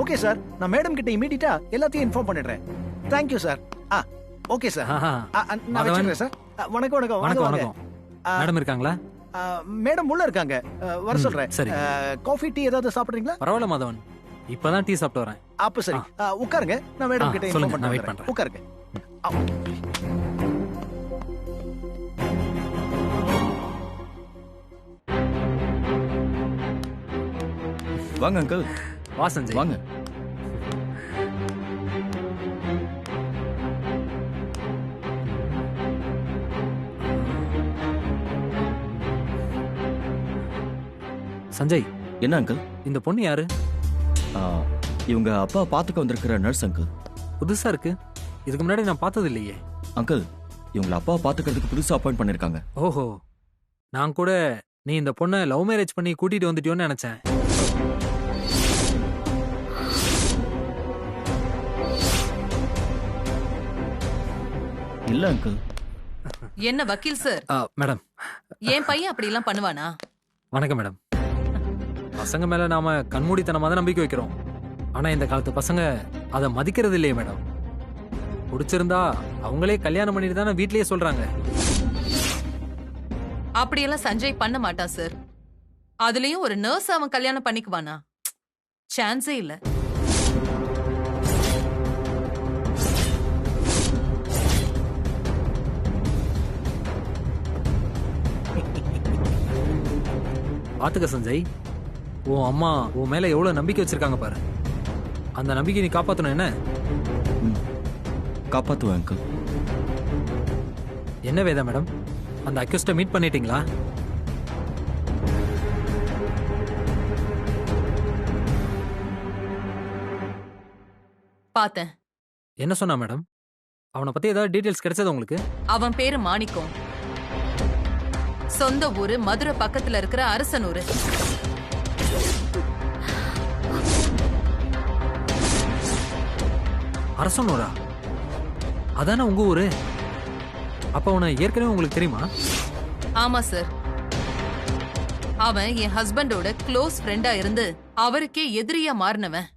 Okay sir, நான் madam கிட்ட இமீடியட்டா எல்லாத்தையும் இன்ஃபார்ம் பண்ணிடுறேன். Thank you sir. Okay sir. நான் வச்சுக்கிறேன் சார். வணக்கம் வணக்கம் வணக்கம் வணக்கம். மேடம் இருக்காங்களா? மேடம் உள்ள இருக்காங்க, வர சொல்றேன். சரி. காஃபி டீ ஏதாவது சாப்பிடுறீங்களா? பரவாயில்ல மாதவன், இப்பதான் டீ சாப்பிட்டு வரேன். அப்ப சரி, உட்காருங்க. நான் மேடம் கிட்ட சொல்லுங்க, இன்ஃபார்ம் நான் வெயிட் பண்றேன். பண்றேன். உட்காருங்க. வாங்க அங்கிள். வா சஞ்சய். வாங்க. சஞ்சய், என்ன அங்கிள்? இந்த பொண்ணு யாரு? இவங்க அப்பா பாத்துக்க வந்திருக்கிற நர்ஸ் அங்கிள். புதுசா இருக்கு, இதுக்கு முன்னாடி நான் பார்த்தது இல்லையே. அங்கிள், இவங்கள அப்பா பாத்துக்கிறதுக்கு புதுசா அப்பாயிண்ட் பண்ணிருக்காங்க. ஓஹோ, நான் கூட நீ இந்த பொண்ணை லவ் மேரேஜ் பண்ணி கூட்டிட்டு வந்துட்டியோன்னு நினைச்சேன். இல்ல அங்கிள். என்ன வக்கீல் சார், மேடம். என் பையன் அப்படி எல்லாம் பண்ணுவானா? வணக்கம் மேடம். பசங்க மேல நாம கண்மூடித்தனமா தான் நம்பிக்கை வைக்கிறோம், ஆனா இந்த காலத்து பசங்க அதை மதிக்கிறது இல்லையே மேடம். பிடிச்சிருந்தா அவங்களே கல்யாணம் பண்ணிட்டு தானே வீட்லயே சொல்றாங்க. அப்படியெல்லாம் சஞ்சய் பண்ண மாட்டான் சார். அதுலயும் ஒரு நர்ஸ் அவன் கல்யாணம் பண்ணிக்குவானா? சான்ஸே இல்ல. பாத்துக்க சஞ்சய், உன் அம்மா உன் மேல எவ்வளவு நம்பிக்கை வச்சிருக்காங்க பாரு. அந்த நம்பிக்கை நீ காப்பாத்தணும். என்ன காப்பாத்துவேன் அங்கிள். என்ன வேதா மேடம், அந்த அக்யூஸ்ட மீட் பண்ணிட்டீங்களா? பார்த்தேன். என்ன சொன்னா மேடம்? அவனை பத்தி ஏதாவது டீடைல்ஸ் கிடைச்சது உங்களுக்கு? அவன் பேரு மாணிக்கம். சொந்த ஊரு மதுரை பக்கத்துல இருக்கிற அரசனூரு. அரசனூரா? அதானே உங்க ஊரு? அப்ப அவனை ஏற்கனவே உங்களுக்கு தெரியுமா? ஆமா சார். அவன் என் ஹஸ்பண்டோட க்ளோஸ் ஃப்ரெண்டா இருந்து அவருக்கே எதிரியா மாறினவன்.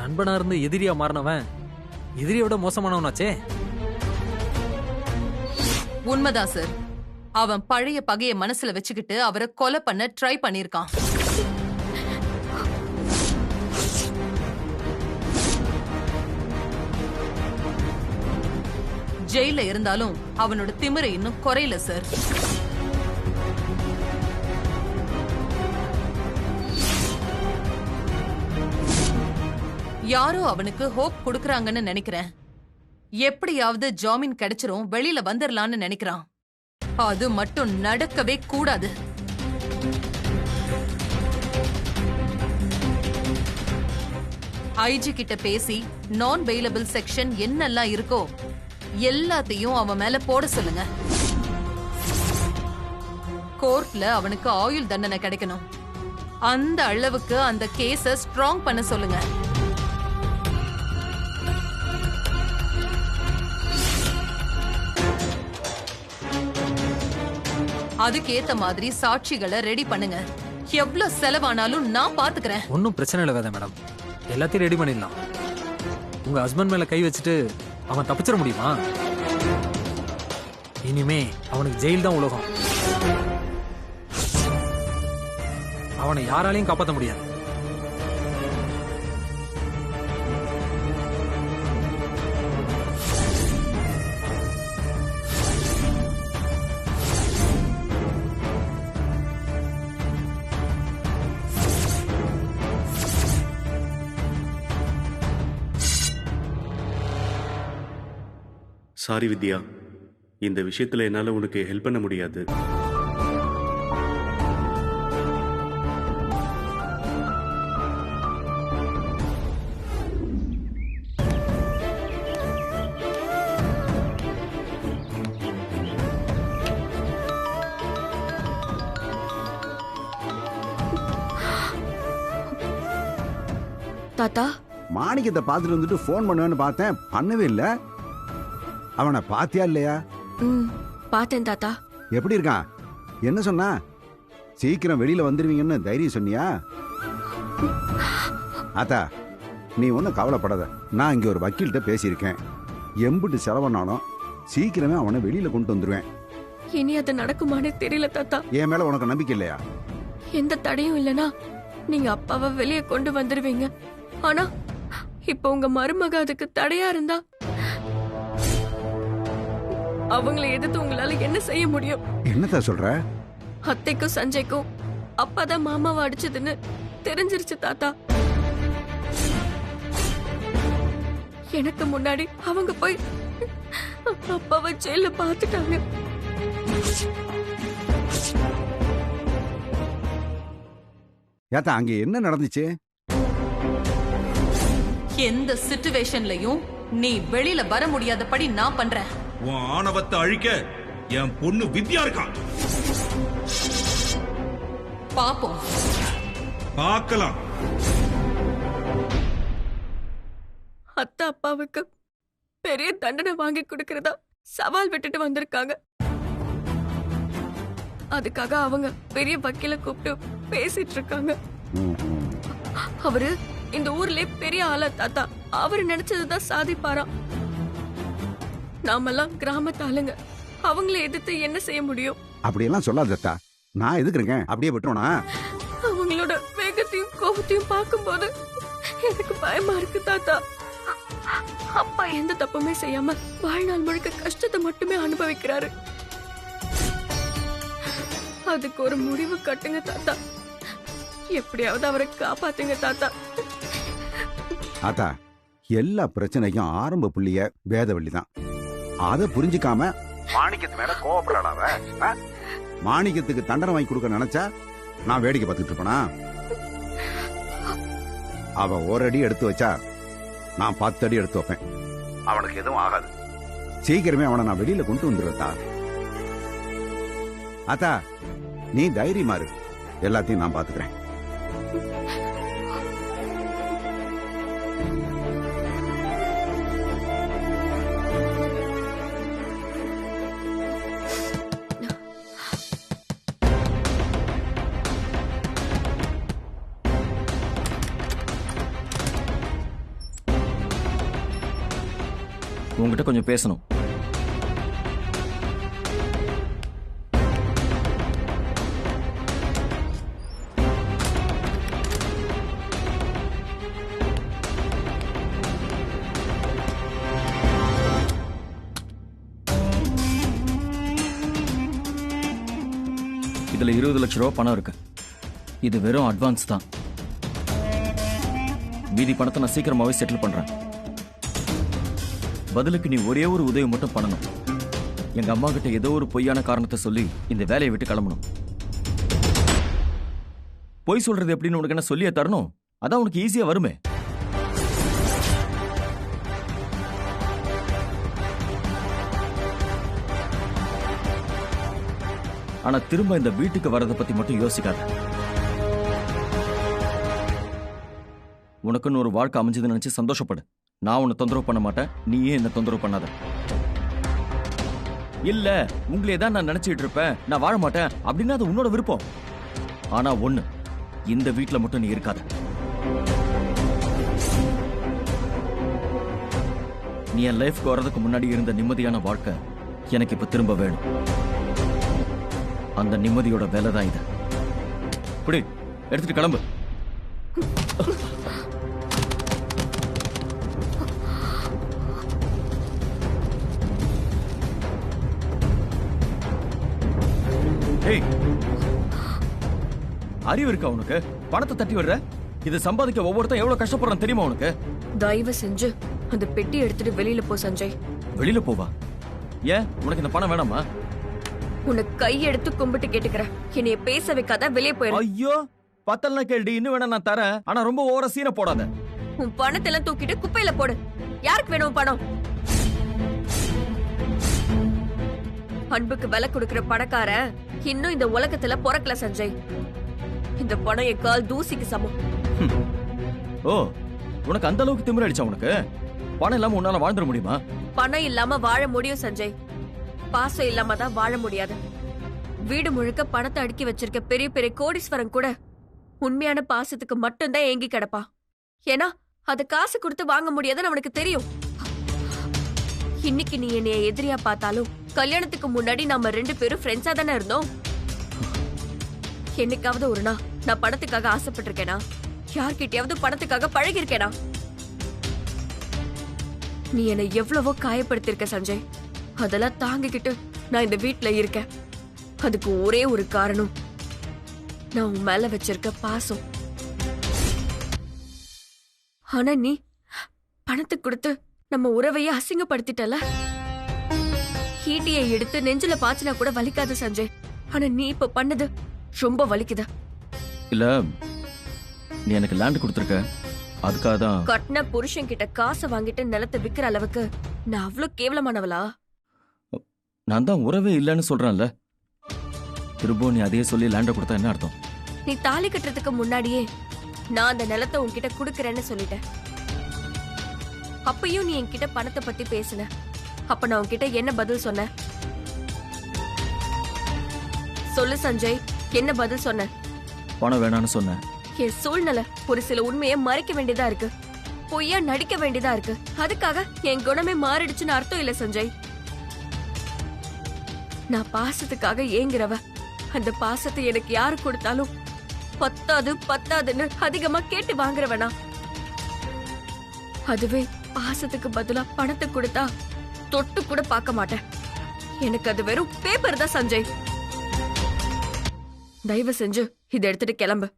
நண்பனா இருந்து எதிரியா மாறினவன் எதிரியோட மோசமானவனாச்சே. உண்மைதான் சார். அவன் பழைய பகைய மனசுல வச்சுக்கிட்டு அவரை கொலை பண்ண ட்ரை பண்ணிருக்கான். ஜெயில இருந்தாலும் அவனோட திமிரை இன்னும் குறையல சார். யாரோ அவனுக்கு ஹோப் கொடுக்கறாங்கன்னு நினைக்கிறேன். எப்படியாவது ஜாமீன் கிடைச்சிரும், வெளியில வந்துடலான்னு நினைக்கிறான். அது மட்டும் நடக்கவே கூடாது. ஐஜி கிட்ட பேசி நான் பெயிலபிள் செக்ஷன் என்னெல்லாம் இருக்கோ எல்லாத்தையும் அவன் மேல போட சொல்லுங்க. கோர்ட்ல அவனுக்கு ஆயுள் தண்டனை கிடைக்கணும். அந்த அளவுக்கு அந்த கேஸ ஸ்ட்ராங் பண்ண சொல்லுங்க. அதுக்கேத்த மாதிரி சாட்சிகளை ரெடி பண்ணுங்க. எவ்வளவு செலவானாலும் நான் பாத்துக்கிறேன். ஒன்னும் பிரச்சனை இல்லை வேதா மேடம், எல்லாத்தையும் ரெடி பண்ணிடலாம். உங்க ஹஸ்பண்ட் மேல கை வச்சுட்டு அவன் தப்பிச்சிட முடியுமா? இனிமே அவனுக்கு ஜெயில் தான் உலகம். அவனை யாராலையும் காப்பாற்ற முடியாது. சாரி வித்யா, இந்த விஷயத்துல என்னால உனக்கு ஹெல்ப் பண்ண முடியாது. தாத்தா, மாணிக்கத்தை பார்த்துட்டு வந்துட்டு ஃபோன் பண்ணுவேன்னு பார்த்தேன், பண்ணவே இல்லை. அவனை பாத்தியா இல்லையா? பார்த்தேன் தாத்தா. எப்படி இருக்கான்? என்ன சொன்னா? சீக்கிரம் வெளியில வந்துருவீங்கன்னு தைரியம் சொன்னியா? ஆத்தா, நீ ஒன்றும் கவலைப்படாத. நான் இங்க ஒரு வக்கீல்கிட்ட பேசியிருக்கேன். எம்பிட்டு செலவனாலும் சீக்கிரமே அவனை வெளியில கொண்டு வந்துருவேன். இனி அது நடக்குமானே தெரியல தாத்தா. என் மேல உனக்கு நம்பிக்கை இல்லையா? எந்த தடையும் இல்லனா நீங்க அப்பாவை வெளியே கொண்டு வந்துருவீங்க. ஆனா இப்ப உங்க மருமக அதுக்கு தடையா இருந்தா அவங்களை எதிர்த்து உங்களால என்ன செய்ய முடியும்? என்னத்தா சொல்ற? அத்தைக்கும் சஞ்சய்க்கும் அப்பாதான் மாமாவை அடிச்சதுன்னு தெரிஞ்சிருச்சு தாத்தா. எனக்கு முன்னாடி அவங்க போய் அப்பாவை ஜெயில பாத்துட்டாங்க. ஏத்தா, அங்க என்ன நடந்துச்சு? எந்த சிச்சுவேஷன்லயும் நீ வெளியில வர முடியாதபடி நான் பண்றேன். உன் ஆணவத்தை அழிக்க என் பொண்ணு வித்யா இருக்கா. பாப்போம். பார்க்கலாம். அத்தை அப்பாவுக்கு பெரிய தண்டனை வாங்கி கொடுக்கறதா சவால் விட்டுட்டு வந்திருக்காங்க. அதுக்காக அவங்க பெரிய வக்கீல கூப்பிட்டு பேசிட்டு இருக்காங்க. அவரு இந்த ஊர்ல பெரிய ஆளா தாத்தா. அவரு நினைச்சதுதான் சாதிப்பாராம். நாமெல்லாம் கிராமத்து ஆளுங்க. அவங்களை எதிர்த்து என்ன செய்ய முடியும்? அப்படியெல்லாம் சொல்லாதத்தா. நான் எதுக்குறேங்க? அப்படியே விட்டுருவனா? அவங்களோட வேகத்தையும் கோபத்தையும் பார்க்கும்போது எனக்கு பயமா இருக்கு தாத்தா. அப்பா எந்த தப்புமே செய்யாம வாழ்நாள் முழுக்க கஷ்டத்தை மட்டுமே அனுபவிக்கிறாரு. அதுக்கு ஒரு முடிவு கட்டுங்க தாத்தா. எப்படியாவது அவரை காப்பாத்துங்க தாத்தா. ஆத்தா, எல்லா பிரச்சனைக்கும் ஆரம்ப புள்ளிய வேதவள்ளி தான். அத புரிஞ்சுக்காம மாணிக்கத்து மேல கோவப்படாத. மாணிக்கத்துக்கு தண்டனை வாங்கி கொடுக்க நினைச்சா நான் வேடிக்கை பார்த்துட்டு இருப்பேனா? அவ ஒரு அடி எடுத்து வச்சா நான் 10 அடி எடுத்து வைப்பேன். அவனுக்கு எதுவும் ஆகாது. சீக்கிரமே அவனை நான் வெளியில கொண்டு வந்துருவா. ஆத்தா, நீ தைரியமா இரு. எல்லாத்தையும் நான் பாத்துக்கிறேன். உங்ககிட்ட கொஞ்சம் பேசணும். இதுல 20 லட்சம் ரூபாய் பணம் இருக்கு. இது வெறும் அட்வான்ஸ் தான். மீதி பணத்தை நான் சீக்கிரமாவே செட்டில் பண்றேன். பதிலுக்கு நீ ஒரே ஒரு உதவி மட்டும் பண்ணணும். எங்க அம்மா கிட்ட ஏதோ ஒரு பொய்யான காரணத்தை சொல்லி இந்த வேலையை விட்டு கிளம்பணும். பொய் சொல்றது எப்படின்னு உனக்கு என்ன சொல்லியே தரணும்? அதான் உனக்கு ஈஸியா வருமே. ஆனா திரும்ப இந்த வீட்டுக்கு வர்றதை பத்தி மட்டும் யோசிக்காத. உனக்குன்னு ஒரு வாழ்க்கை அமைஞ்சதுன்னு நினைச்சு சந்தோஷப்படு. நான் உன்னை தொந்தரவு பண்ண மாட்டேன். நீயே என்ன தொந்தரவு பண்ணாத. இல்ல உங்களே தான் நான் நினைச்சிட்டு இருப்பேன், நான் வாழ மாட்டேன் அப்படின்னா அது உன்னோட விருப்பம். ஆனா ஒண்ணு, இந்த வீட்டுல மட்டும் நீ இருக்காத. நீ என் லைஃப்க்கு வர்றதுக்கு முன்னாடி இருந்த நிம்மதியான வாழ்க்கை எனக்கு இப்ப திரும்ப வேணும். அந்த நிம்மதியோட வேலை தான் இது. புடி, எடுத்துட்டு கிளம்பு. அறிவு இருக்கா உனக்கு? பணத்தை தட்டி விடுற. இது சம்பாதிக்க ஒவ்வொருத்தரும் எவ்வளவு கஷ்டப்படுறான் தெரியுமா உனக்கு? தயவு செஞ்சு அந்த பெட்டி எடுத்துட்டு வெளியில போ சஞ்சய். வெளியில போவா? ஏன் உனக்கு இந்த பணம் வேணாமா? உன்னை கையெடுத்து கும்பிட்டு கேட்டுக்கிறேன், என்னைய பேச வைக்காத, வெளியே போயிரு. ஐயோ, பத்தல்னா கேள்வி. இன்னும் வேணா நான் தரேன். ஆனா ரொம்ப ஓவரா சீனை போடாத. உன் பணத்தை எல்லாம் தூக்கிட்டு குப்பையில போடு. யாருக்கு வேணும் பணம்? அன்புக்கு விலை கொடுக்கிற பணக்கார இன்னும் இந்த உலகத்துல பிறக்கல சஞ்சய். இந்த பணம் என் கால் தூசிக்கு சமம். ஓ, உனக்கு அந்த அளவுக்கு திமிர அடிச்சா உனக்கு? பணம் இல்லாம உன்னால வாழ்ந்துட முடியுமா? பணம் இல்லாம வாழ முடியும் சஞ்சய். பாசம் இல்லாம தான் வாழ முடியாது. வீடு முழுக்க பணத்தை அடுக்கி வச்சிருக்க பெரிய பெரிய கோடீஸ்வரன் கூட உண்மையான பாசத்துக்கு மட்டும்தான் ஏங்கி கிடப்பா. ஏன்னா அது காசு கொடுத்து வாங்க முடியாதுன்னு அவனுக்கு தெரியும். இன்னைக்கு நீ என்னைய எதிரியா பார்த்தாலும் கல்யாணத்துக்கு முன்னாடி நாம 2 பேரும் ஃப்ரெண்ட்ஸா தானே இருந்தோம். என்னைக்காவது ஒரு நாள் நான் பணத்துக்காக ஆசைப்பட்டிருக்கேனா? யார்கிட்டயாவது பணத்துக்காக பழகி இருக்கேனா? நீ என்னை எவ்வளவோ காயப்படுத்திருக்க சஞ்சய். அதெல்லாம் தாங்கிக்கிட்டு நான் இந்த வீட்ல இருக்கேன். அதுக்கு ஒரே ஒரு காரணம், நான் உன் மேல வச்சிருக்க பாசம். ஆனா நீ பணத்தை கொடுத்து நம்ம உறவையே அசிங்கப்படுத்திட்டல. ஈட்டியை எடுத்து நெஞ்சில பாய்ச்சினா கூட வலிக்காது சஞ்சய். ஆனா நீ இப்ப பண்ணது ரொம்ப வலிக்குது. இல்ல, நீ எனக்கு லேண்ட் கொடுத்துருக்க, அதுக்காக தான். கட்டின புருஷன் கிட்ட காசை வாங்கிட்டு நிலத்தை விக்கிற அளவுக்கு நான் அவ்வளவு கேவலமானவளா? நான் தான் உறவே இல்லைன்னு சொல்றேன்ல. திரும்ப நீ அதையே சொல்லி லேண்ட கொடுத்தா என்ன அர்த்தம்? நீ தாலி கட்டுறதுக்கு முன்னாடியே நான் அந்த நிலத்தை உன்கிட்ட குடுக்கறேன்னு சொல்லிட்டேன். அப்பயும் நீ என்கிட்ட பணத்தை பத்தி பேசுன. அப்ப நான் உன்கிட்ட என்ன பதில் சொன்னேன்? சொல்லு சஞ்சய், என்ன பதில் சொன்ன? பணம் வேணான்னு சொன்னேன். என் சூழ்நிலை ஒரு சில உண்மையை மறைக்க வேண்டியதா இருக்கு, பொய்யா நடிக்க வேண்டியதா இருக்கு. அதுக்காக என் குணமே மாறிடுச்சுன்னு அர்த்தம் இல்ல சஞ்சய். நான் பாசத்துக்காக ஏங்குறவ. அந்த பாசத்தை எனக்கு யாரு கொடுத்தாலும் பத்தாது பத்தாதுன்னு அதிகமா கேட்டு வாங்குறவனா? அதுவே பாசத்துக்கு பதிலா பணத்தை கொடுத்தா தொட்டு கூட பார்க்க மாட்டேன். எனக்கு அது வெறும் பேப்பர் தான் சஞ்சய். தயவு செஞ்சு இதை எடுத்துட்டு கிளம்பு.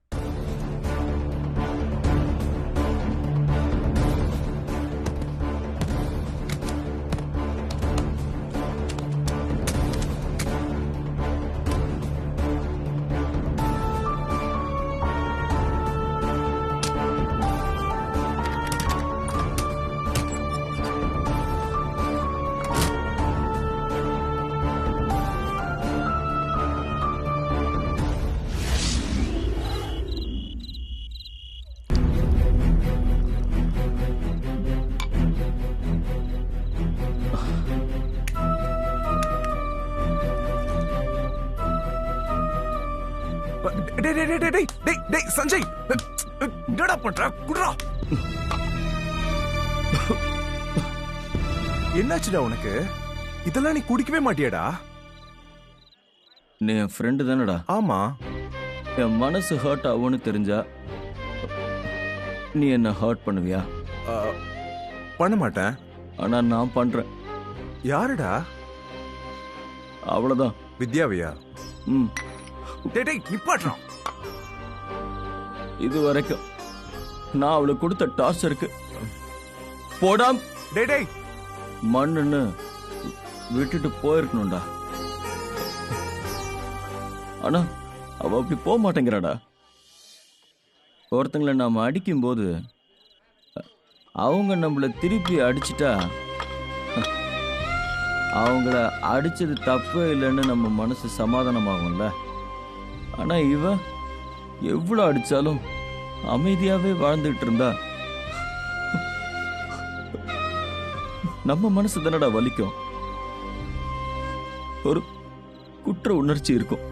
சஞ்சய், என்னடா பண்ற? குடுறா. என்னாச்சுடா உனக்கு? இதெல்லாம் நீ குடிக்கவே மாட்டியாடா? நீ என் ஃப்ரெண்டு தானடா? ஆமா. என் மனசு ஹர்ட் ஆகும்னு தெரிஞ்சா நீ என்ன ஹர்ட் பண்ணுவியா? பண்ண மாட்டேன். ஆனா நான் பண்றேன். யாருடா? அவ்வளவுதான். வித்யாவியா? ம். டேய் நிப்பாட்றான். இது வரைக்கும் நான் அவளுக்கு கொடுத்த டார்ச்சருக்கு போடாம் டேய் மண்ணுன்னு விட்டுட்டு போயிருக்கணும்டா. ஆனா அவ அப்படி போக மாட்டேங்கிறாடா. ஒருத்தங்களை நாம அடிக்கும் போது அவங்க நம்மள திருப்பி அடிச்சிட்டா அவங்கள அடிச்சது தப்பு இல்லைன்னு நம்ம மனசு சமாதானமாகும்ல. ஆனா இவ எவ்வளவு அடிச்சாலும் அமைதியாவே வாழ்ந்துட்டு இருந்தா நம்ம மனசு தானடா வலிக்கும். ஒரு குற்ற உணர்ச்சி இருக்கும்.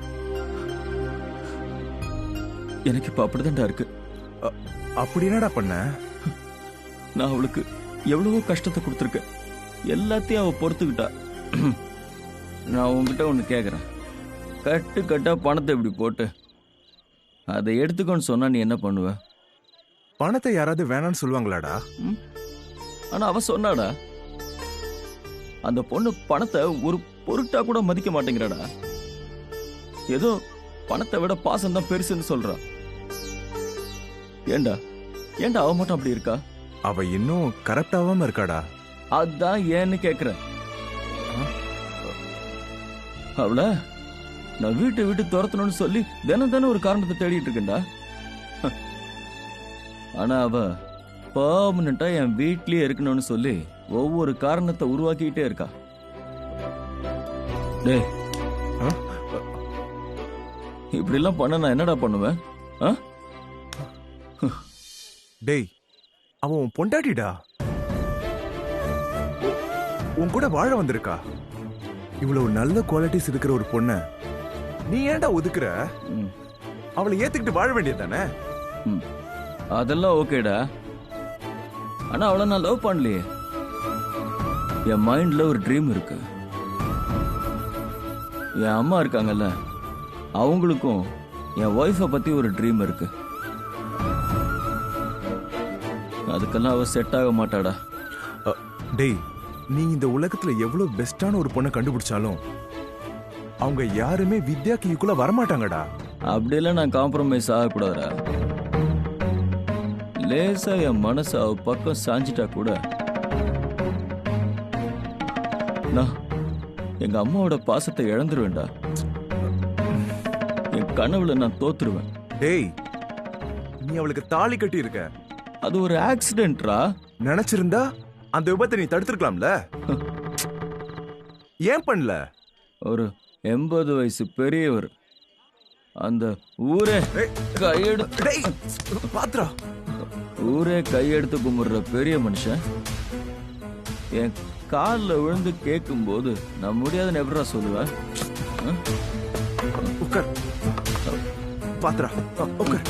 எனக்கு இப்ப அப்படிதான்டா இருக்கு. அப்படி என்னடா பண்ண? நான் அவளுக்கு எவ்வளவோ கஷ்டத்தை கொடுத்துருக்கேன். எல்லாத்தையும் அவ பொறுத்துக்கிட்டா. நான் உங்ககிட்ட ஒண்ணு கேக்குறேன். கட்டு கட்டா பணத்தை இப்படி போட்டு அதை எடுத்துக்கோன்னு சொன்னா நீ என்ன பண்ணுவ? பணத்தை யாராவது வேணான்னு சொல்லுவாங்களாடா? ஆனா அவ சொன்னாடா, அந்த பொண்ணு பணத்தை ஒரு பொருட்டா கூட மதிக்க மாட்டேங்கிறாடா. ஏதோ பணத்தை விட பாசம் தான் பெருசுன்னு சொல்றா. ஏண்டா ஏண்டா அவ மட்டும் அப்படி இருக்கா? அவ இன்னும் கரெக்ட் ஆகாம இருக்காடா. அதான் ஏன்னு கேக்குறேன். அவள நான் வீட்டை விட்டு துரத்தணும்னு சொல்லி தினம் தினம் ஒரு காரணத்தை தேடிட்டு இருக்கேன்டா. ஆனா அவ பர்மனண்டா என் வீட்லயே இருக்கணும்னு சொல்லி ஒவ்வொரு காரணத்தை உருவாக்கிட்டே இருக்கா. டேய், இப்படி எல்லாம் பண்ண நான் என்னடா பண்ணுவேன்? டேய், அவன் உன் பொண்டாட்டிடா. உன் கூட வாழ வந்திருக்கா. இவ்வளவு நல்ல குவாலிட்டிஸ் இருக்கிற ஒரு பொண்ண நீ ஏன்டா ஒதுக்குற? ம், அவளை ஏத்துக்கிட்டு வாழ வேண்டியது தானே? ம். அதெல்லாம் ஓகேடா. ஆனா அவளை நான் லவ் பண்ணலையே. என் மைண்ட்ல ஒரு ட்ரீம் இருக்கு. என் அம்மா இருக்காங்கல்ல, அவங்களுக்கும் என் ஒய்ஃபை பத்தி ஒரு ட்ரீம் இருக்கு. அதுக்கெல்லாம் அவ செட் ஆக மாட்டாடா. டேய், நீ இந்த உலகத்துல எவ்வளவு பெஸ்டான ஒரு பொண்ணை கண்டுபிடிச்சாலும் அவங்க யாருமே வித்யாக்கு ஈக்குவலா வரமாட்டாங்கடா. அப்படியெல்லாம் நான் காம்ப்ரமைஸ் ஆகக்கூடாதுடா. லேசா என் மனசு அவ பக்கம் சாஞ்சிட்டா கூட நான் எங்க அம்மாவோட பாசத்தை இழந்துருவேன்டா. என் கனவுல நான் தோத்துருவேன். டேய், நீ அவளுக்கு தாலி கட்டி இருக்க. அது ஒரு ஆக்சிடென்ட்ரா. நினைச்சிருந்தா அந்த விபத்தை நீ தடுத்திருக்கலாம்ல. ஏன் பண்ணல? ஒரு 80 வயசு பெரியவர், அந்த ஊரே கையெடுத்து டேய், பாத்ரா. ஊரே கையெடுத்து கும்பிடுற பெரிய மனுஷன் என் காலில் விழுந்து கேட்கும்போது நான் முடியாதுன்னு எப்படா சொல்லுவேன்? உட்கார் பாத்ரா, உட்கார்.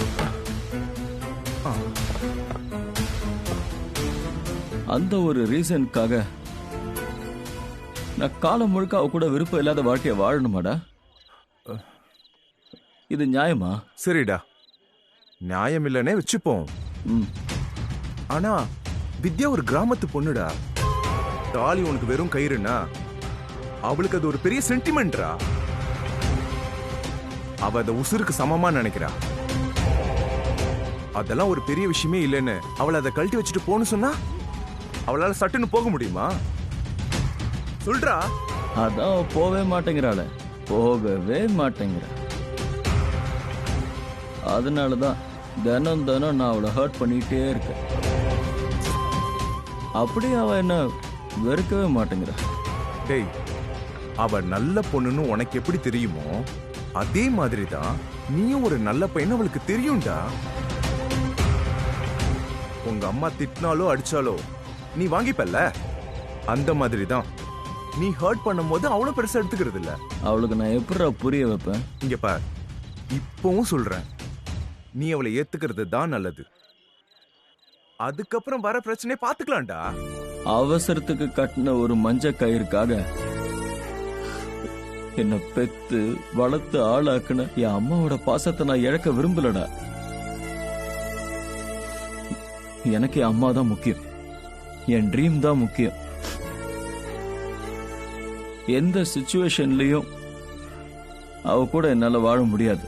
அந்த ஒரு ரீசனுக்காக நான் காலம் முழுக்க அவ கூட விருப்பம் இல்லாத வாழ்க்கையை வாழணுமாடா? இது நியாயமா? சரிடா, நியாயம் இல்லைன்னே வச்சுப்போம். ம், ஆனா வித்யா ஒரு கிராமத்து பொண்ணுடா. தாலி உனக்கு வெறும் கயிறுனா அவளுக்கு அது ஒரு பெரிய சென்டிமெண்ட்ரா. அவ அத உசுருக்கு சமமா நினைக்கிறா. அதெல்லாம் ஒரு பெரிய விஷயமே இல்லைன்னு அவளை அதை கழட்டி வச்சுட்டு போன்னு சொன்னா அவளால சட்டுன்னு போக முடியுமா? சொல்றா. அதான் அவ போவே மாட்டேங்கிறாள. போகவே மாட்டேங்கிறா. அதனாலதான் தினம் தினம் நான் அவளை ஹர்ட் பண்ணிட்டே இருக்கேன். அப்படியே அவ என்ன வெறுக்கவே மாட்டேங்கிறா. டேய், அவ நல்ல பொண்ணுன்னு உனக்கு எப்படி தெரியுமோ அதே மாதிரி தான் நீயும் ஒரு நல்ல பையன் அவளுக்கு தெரியும்டா. உங்க அம்மா திட்டினாலோ அடிச்சாலோ நீ வாங்கிப்பல்ல, அந்த மாதிரி தான் நீ ஹர்ட் பண்ணும் போது அவளும் பெருசா எடுத்துக்கிறது இல்ல. அவளுக்கு நான் எப்படி புரிய வைப்பேன்? இங்க பார், இப்பவும் சொல்றேன், நீ அவளை ஏத்துக்கிறது தான் நல்லது. அதுக்கப்புறம் வர பிரச்சனையை பாத்துக்கலாம்டா. அவசரத்துக்கு கட்டின ஒரு மஞ்ச கயிறுக்காக என்ன பெத்து வளர்த்து ஆளாக்குன என் அம்மாவோட பாசத்தை நான் இழக்க விரும்பலடா. எனக்கு என் அம்மா தான் முக்கியம். என் ட்ரீம் தான் முக்கியம். எந்த சிச்சுவேஷன்லயும் அவ கூட என்னால வாழ முடியாது.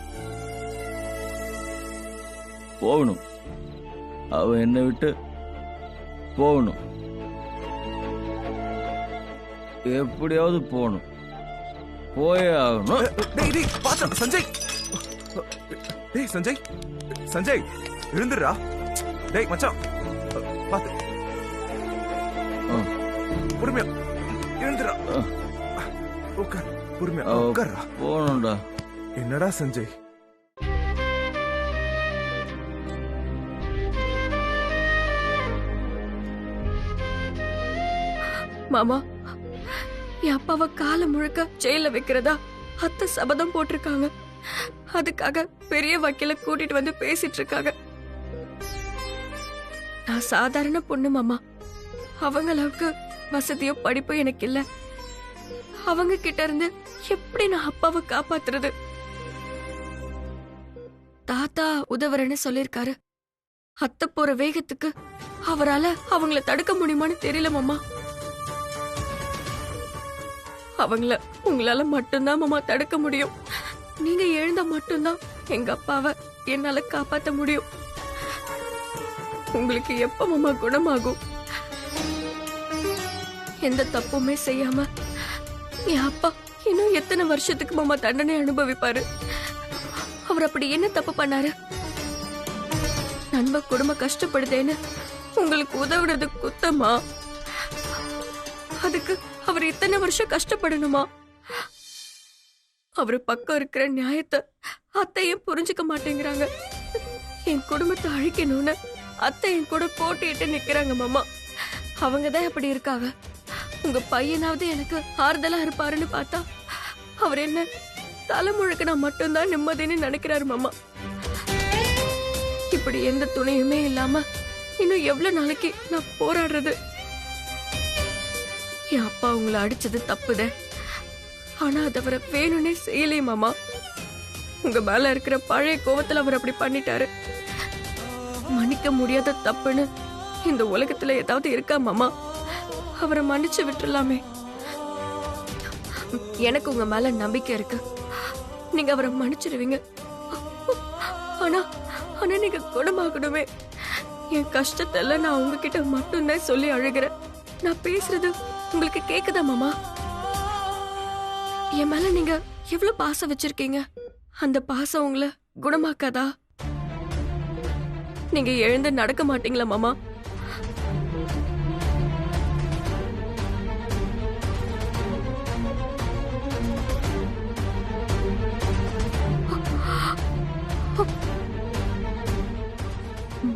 போகணும், அவ என்னை விட்டு போகணும். எப்படியாவது போகணும், போயே ஆகணும். டேய் டேய் பாத்தா சஞ்சய். டேய் சஞ்சய், சஞ்சய் எழுந்துடுறா. டேய் மச்சான், பாத்து பொறுமையா எழுந்துடா. உட்கார், பொறுமையா உட்கார்றா. போகணும்டா. என்னடா சஞ்சய், மாமா, என் அப்பாவை காலம் முழுக்க ஜெயில வைக்கிறதா அத்தை சபதம் போட்டிருக்காங்க. அதுக்காக பெரிய வக்கீல கூட்டிட்டு வந்து பேசிட்டு இருக்காங்க. நான் சாதாரண பொண்ணு மாமா. அவங்க அளவுக்கு வசதியோ படிப்போ எனக்கு இல்ல. அவங்க கிட்ட இருந்து எப்படி நான் அப்பாவை காப்பாத்துறது? தாத்தா உதவுறேன்னு சொல்லிருக்காரு. அத்தை போற வேகத்துக்கு அவரால அவங்கள தடுக்க முடியுமான்னு தெரியல மாமா. அவங்கள உங்களால மட்டும்தான் மாமா தடுக்க முடியும். நீங்க எழுந்தா மட்டும்தான் எங்க அப்பாவை என்னால காப்பாத்த முடியும். உங்களுக்கு எப்ப மாமா குணமாகும்? எந்த தப்புமே செய்யாம என் அப்பா இன்னும் எத்தனை வருஷத்துக்கு மாமா தண்டனை அனுபவிப்பாரு? அவர் அப்படி என்ன தப்பு பண்ணாரு? நண்ப குடும்பம் கஷ்டப்படுதேன்னு உங்களுக்கு உதவுறது குத்தமா? அதுக்கு அவர் இத்தனை வருஷம் கஷ்டப்படணுமா? அவரு பக்கம் இருக்கிற நியாயத்தை அத்தையும் புரிஞ்சுக்க மாட்டேங்கிறாங்க. என் குடும்பத்தை அழிக்கணும்னு அத்தை என் கூட போட்டிட்டு நிக்கிறாங்க மாமா. அவங்கதான் அப்படி இருக்காங்க. உங்க பையனாவது எனக்கு ஆறுதலா இருப்பாருன்னு பார்த்தா அவர் என்ன தலைமுழுக்க நான் மட்டும்தான் நிம்மதின்னு நினைக்கிறாரு மாமா. இப்படி எந்த துணையுமே இல்லாம இன்னும் எவ்வளவு நாளைக்கு நான் போராடுறது? என் அப்பா உங்களை அடிச்சது தப்புத, ஆனா அது அவரை வேணும்னே செய்யலையே மாமா. உங்க மேல இருக்கிற பழைய கோவத்துல அவர் அப்படி பண்ணிட்டாரு. மன்னிக்க முடியாத தப்புன்னு இந்த உலகத்துல ஏதாவது இருக்கா மாமா? அவரை மன்னிச்சு விட்டுறலாமே. எனக்கு உங்க மேல நம்பிக்கை இருக்கு, நீங்க அவரை மன்னிச்சிடுவீங்க. ஆனா ஆனா நீங்க குணமாகணுமே. என் கஷ்டத்தெல்லாம் நான் உங்ககிட்ட மட்டும்தான் சொல்லி அழுகிறேன். நான் பேசுறது உங்களுக்கு கேக்குதா மாமா? என் மேல நீங்க எவ்வளவு பாசம் வச்சிருக்கீங்க, அந்த பாசம் உங்களை குணமாக்காதா? நீங்க எழுந்து நடக்க மாட்டீங்களா மாமா?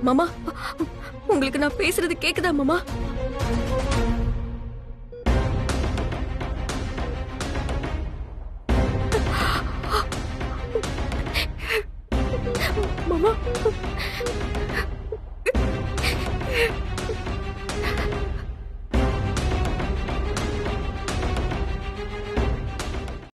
மாமா, உங்களுக்கு நான் பேசுறது கேக்குதா மாமா?